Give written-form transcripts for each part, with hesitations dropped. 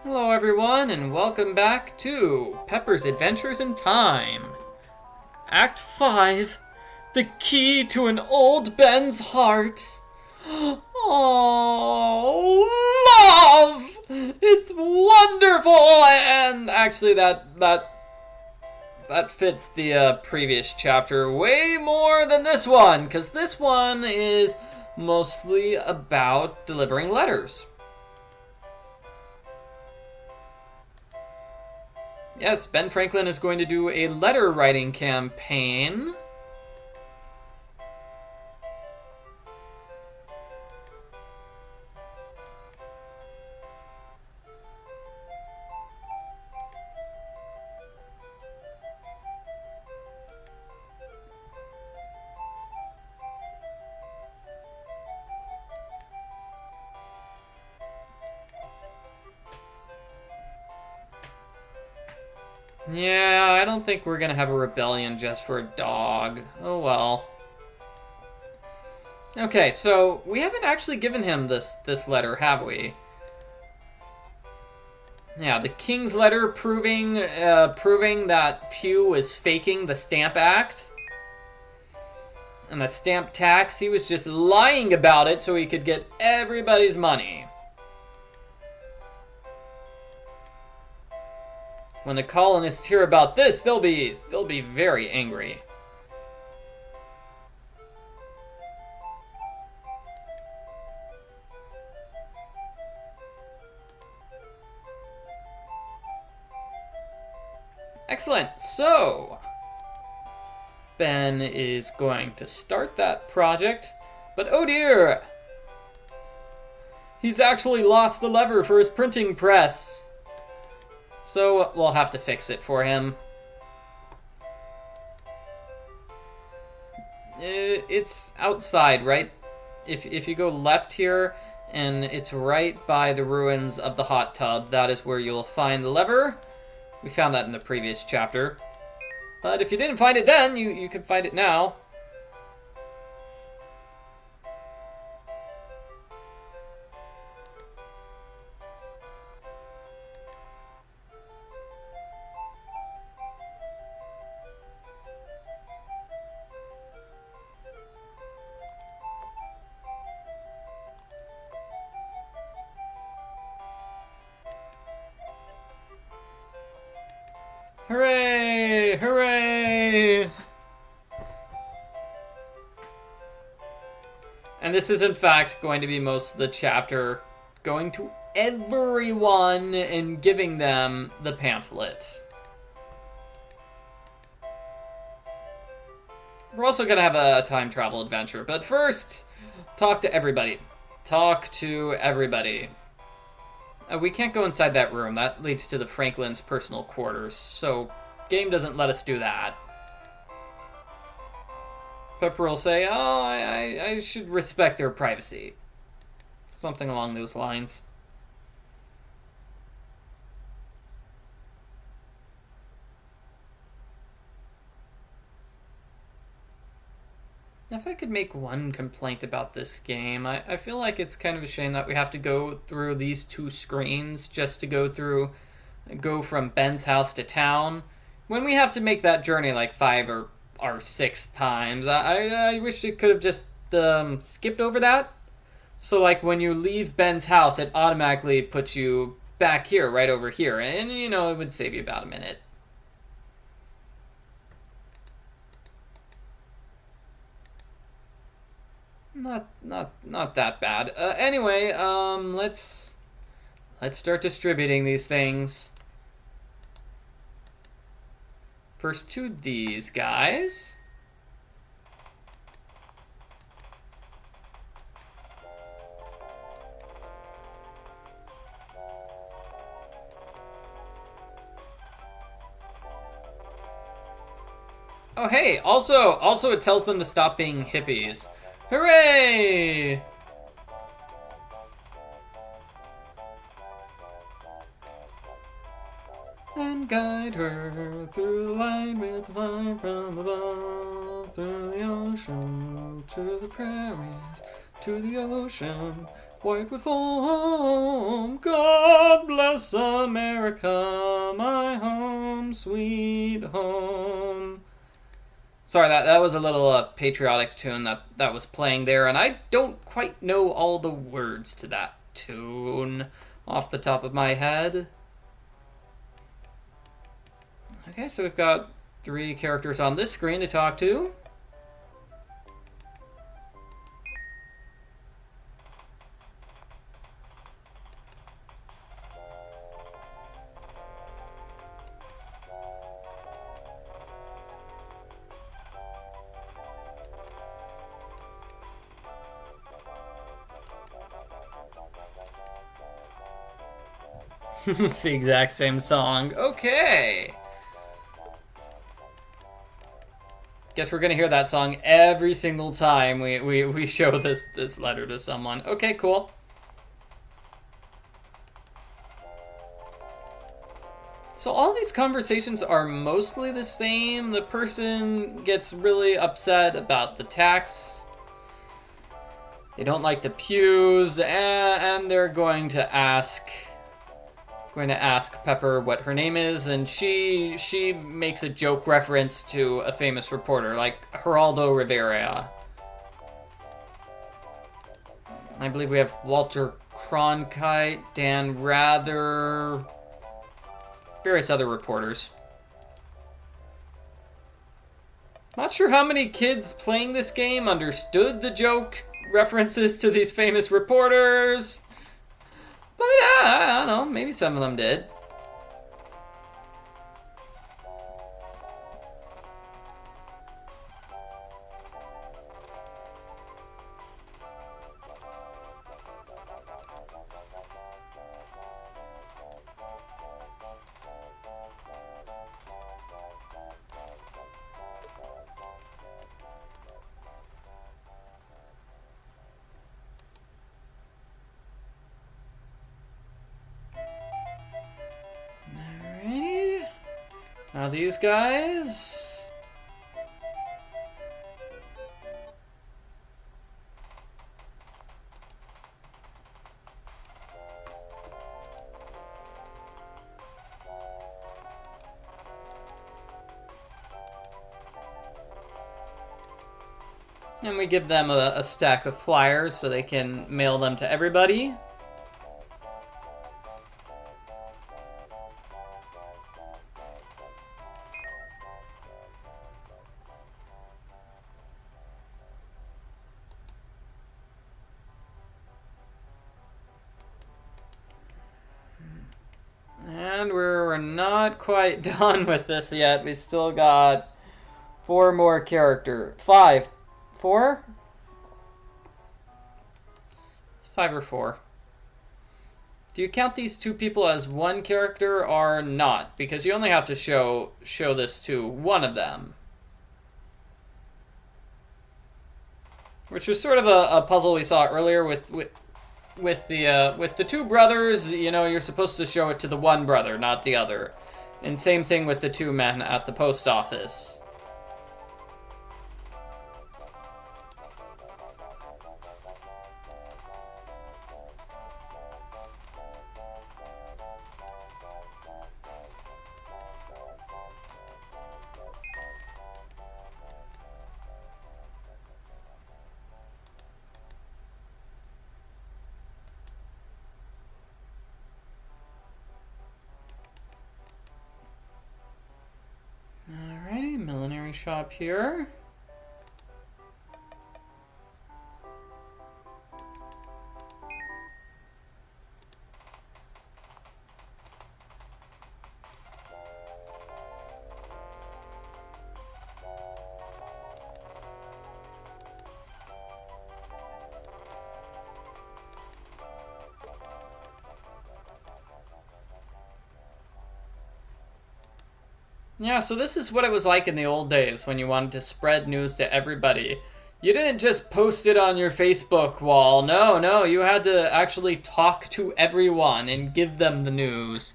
Hello everyone and welcome back to Pepper's Adventures in Time. Act 5, The Key to an Old Ben's Heart. Oh, love! It's wonderful! And actually that fits the previous chapter way more than this one, because this one is mostly about delivering letters. Yes, Ben Franklin is going to do a letter writing campaign. Yeah, I don't think we're gonna have a rebellion just for a dog. Oh well. Okay, so we haven't actually given him this letter, have we? Yeah, the King's letter proving that Pugh was faking the Stamp Act. And the stamp tax, he was just lying about it so he could get everybody's money. When the colonists hear about this, they'll be very angry. Excellent. So, Ben is going to start that project, but oh dear! He's actually lost the lever for his printing press. So we'll have to fix it for him. It's outside, right? If you go left here, and it's right by the ruins of the hot tub, that is where you'll find the lever. We found that in the previous chapter. But if you didn't find it then, you can find it now. Hooray! Hooray! And this is in fact going to be most of the chapter going to everyone and giving them the pamphlet. We're also going to have a time travel adventure, but first, talk to everybody. Talk to everybody. We can't go inside that room. That leads to the Franklin's personal quarters, so game doesn't let us do that. Pepper will say, oh, I should respect their privacy. Something along those lines. If I could make one complaint about this game, I feel like it's kind of a shame that we have to go through these two screens just to go from Ben's house to town, when we have to make that journey like 5 or 6 times. I wish it could have just skipped over that. So like when you leave Ben's house, it automatically puts you back here, right over here, and you know, it would save you about a minute. Not that bad. Anyway, let's start distributing these things. First to these guys. Oh hey, also it tells them to stop being hippies. Hooray! And guide her through the light with the light from above, through the ocean, to the prairies, to the ocean, White with foam, God bless America, my home, sweet home. Sorry, that was a little patriotic tune that was playing there, and I don't quite know all the words to that tune off the top of my head. Okay, so we've got 3 characters on this screen to talk to. It's the exact same song. Okay. Guess we're gonna hear that song every single time we show this letter to someone. Okay, cool. So all these conversations are mostly the same. The person gets really upset about the tax. They don't like the Pughs, and they're going to ask Pepper what her name is, and she makes a joke reference to a famous reporter, like Geraldo Rivera. I believe we have Walter Cronkite, Dan Rather, various other reporters. Not sure how many kids playing this game understood the joke references to these famous reporters. But I don't know, maybe some of them did. Alrighty. Now these guys. And we give them a stack of flyers so they can mail them to everybody. And we're not quite done with this yet. We still got 4 more characters. 5. 4? 5 or 4. Do you count these 2 people as one character or not? Because you only have to show this to one of them. Which was sort of a puzzle we saw earlier with the 2 brothers. You know, you're supposed to show it to the one brother, not the other. And same thing with the 2 men at the post office. Alrighty, Millinery Shop here. Yeah, so this is what it was like in the old days when you wanted to spread news to everybody. You didn't just post it on your Facebook wall. No, you had to actually talk to everyone and give them the news.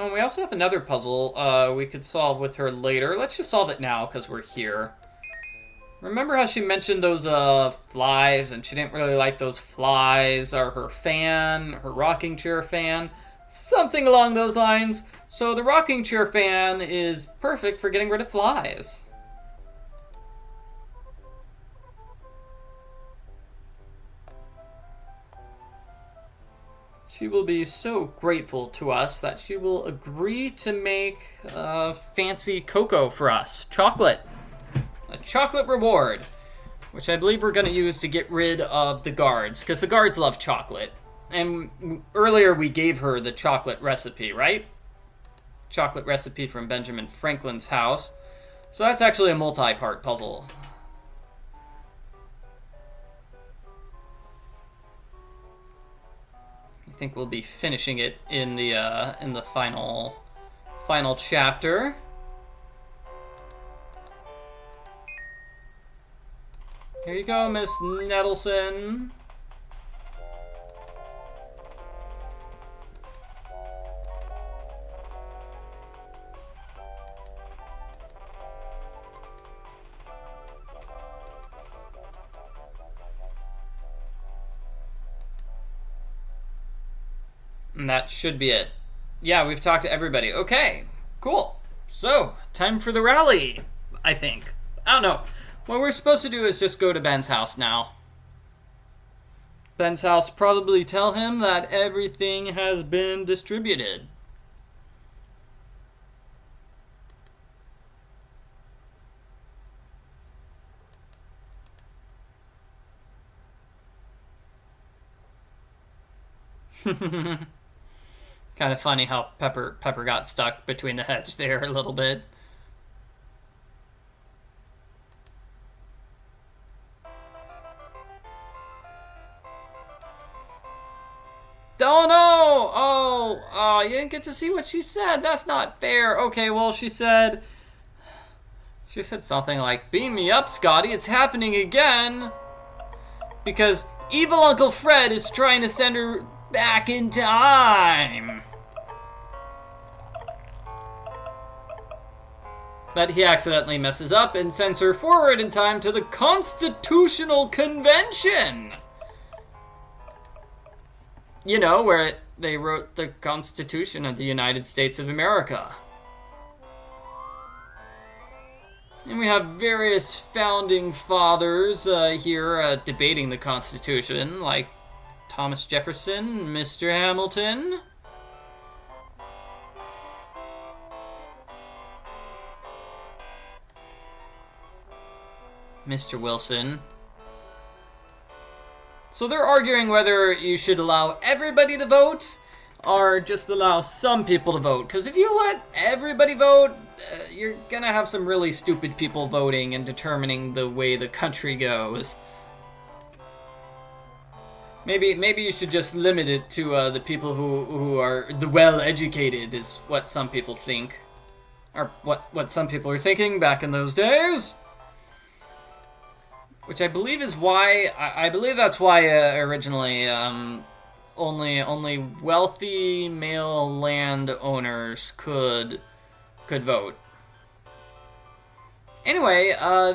Oh, we also have another puzzle we could solve with her later. Let's just solve it now because we're here. Remember how she mentioned those flies, and she didn't really like those flies, or her fan, her rocking chair fan? Something along those lines. So the rocking chair fan is perfect for getting rid of flies. She will be so grateful to us that she will agree to make fancy cocoa for us. Chocolate. A chocolate reward, which I believe we're going to use to get rid of the guards, because the guards love chocolate. And earlier we gave her the chocolate recipe, right? Chocolate recipe from Benjamin Franklin's house. So that's actually a multi-part puzzle. I think we'll be finishing it in the final chapter. Here you go, Miss Nettleson. And that should be it. Yeah, we've talked to everybody. Okay, cool. So, time for the rally, I think. I don't know. What we're supposed to do is just go to Ben's house now. Ben's house, probably tell him that everything has been distributed. Kind of funny how Pepper got stuck between the hedge there a little bit. Oh no! Oh, you didn't get to see what she said. That's not fair. Okay, well, she said something like, "Beam me up, Scotty. It's happening again." Because evil Uncle Fred is trying to send her back in time. But he accidentally messes up and sends her forward in time to the Constitutional Convention. You know, where they wrote the Constitution of the United States of America. And we have various founding fathers here debating the Constitution, like Thomas Jefferson, Mr. Hamilton. Mr. Wilson. So they're arguing whether you should allow everybody to vote or just allow some people to vote. Because if you let everybody vote, you're going to have some really stupid people voting and determining the way the country goes. Maybe you should just limit it to the people who are the well-educated, is what some people think. Or what some people are thinking back in those days. Which I believe is why, I believe that's why originally only wealthy male landowners could vote. Anyway,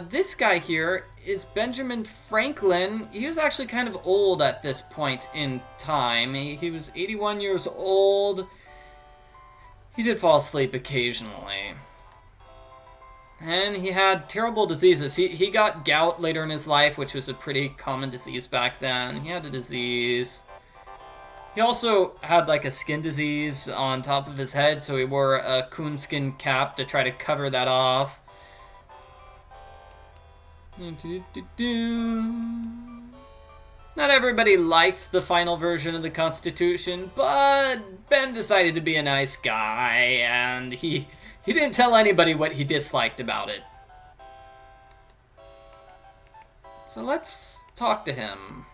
this guy here is Benjamin Franklin. He was actually kind of old at this point in time. He was 81 years old. He did fall asleep occasionally. And he had terrible diseases. He got gout later in his life, which was a pretty common disease back then. He had a disease. He also had like a skin disease on top of his head, so he wore a coonskin cap to try to cover that off. Not everybody liked the final version of the Constitution, but Ben decided to be a nice guy, and he didn't tell anybody what he disliked about it. So let's talk to him.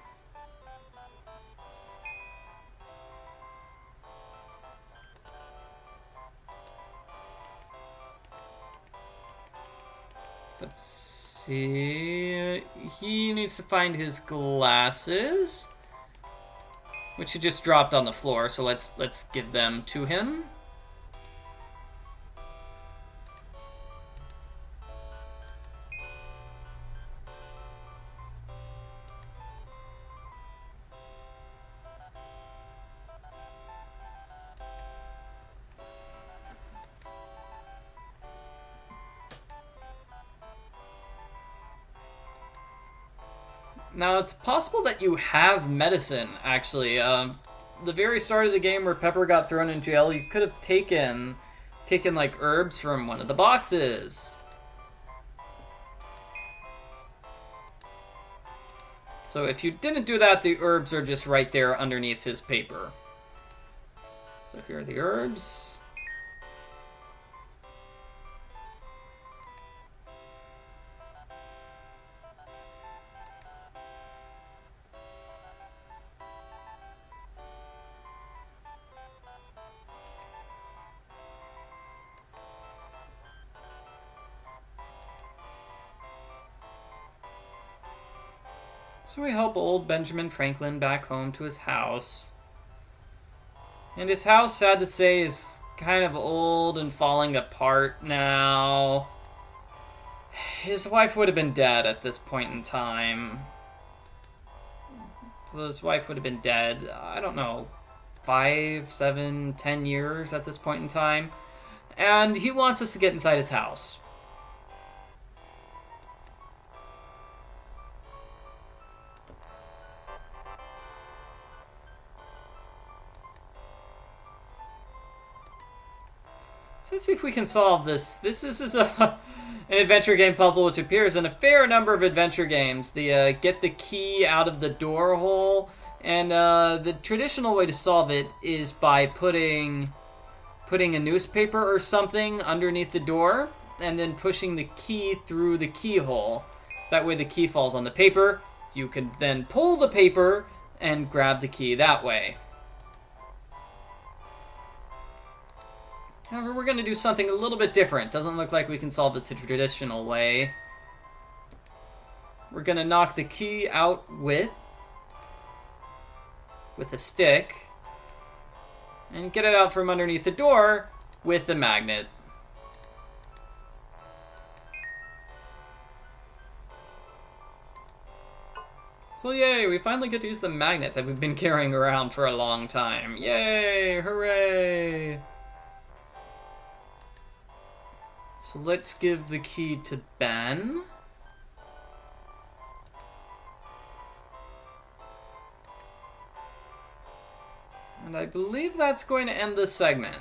Let's see. He needs to find his glasses, which he just dropped on the floor, so let's give them to him. Now, it's possible that you have medicine, actually. The very start of the game where Pepper got thrown in jail, you could have taken like herbs from one of the boxes. So if you didn't do that, the herbs are just right there underneath his paper. So here are the herbs. So we help old Benjamin Franklin back home to his house. And his house, sad to say, is kind of old and falling apart now. His wife would have been dead at this point in time. So his wife would have been dead, I don't know, 5, 7, 10 years at this point in time. And he wants us to get inside his house. Let's see if we can solve this. This is an adventure game puzzle which appears in a fair number of adventure games. The get the key out of the door hole, and the traditional way to solve it is by putting a newspaper or something underneath the door, and then pushing the key through the keyhole. That way the key falls on the paper. You can then pull the paper and grab the key that way. However, we're going to do something a little bit different. Doesn't look like we can solve it the traditional way. We're going to knock the key out with a stick and get it out from underneath the door with the magnet. So yay, we finally get to use the magnet that we've been carrying around for a long time. Yay, hooray! So let's give the key to Ben. And I believe that's going to end this segment.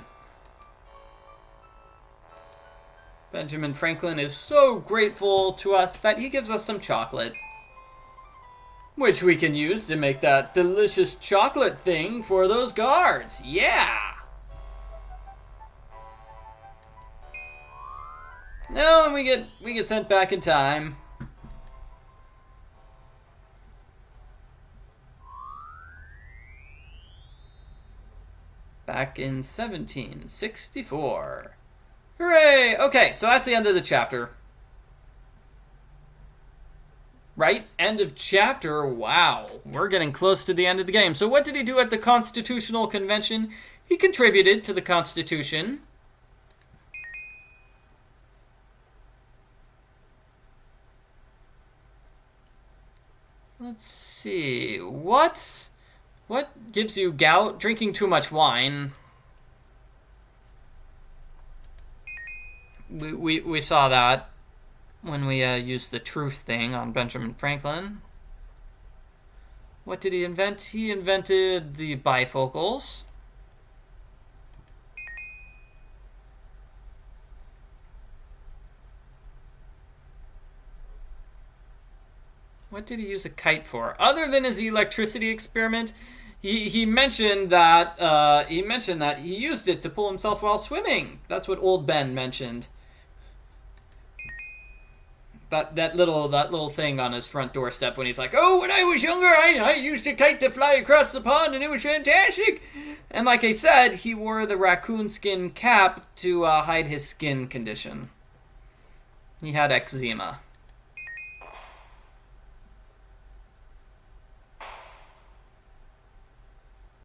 Benjamin Franklin is so grateful to us that he gives us some chocolate, which we can use to make that delicious chocolate thing for those guards. Yeah! No, and we get sent back in time. Back in 1764. Hooray! Okay, so that's the end of the chapter. Right? End of chapter. Wow. We're getting close to the end of the game. So what did he do at the Constitutional Convention? He contributed to the Constitution. Let's see. What gives you gout? Drinking too much wine. We saw that when we used the truth thing on Benjamin Franklin. What did he invent? He invented the bifocals. What did he use a kite for? Other than his electricity experiment, he mentioned that he used it to pull himself while swimming. That's what old Ben mentioned. That little thing on his front doorstep when he's like, "Oh, when I was younger, I used a kite to fly across the pond, and it was fantastic." And like I said, he wore the raccoon skin cap to hide his skin condition. He had eczema.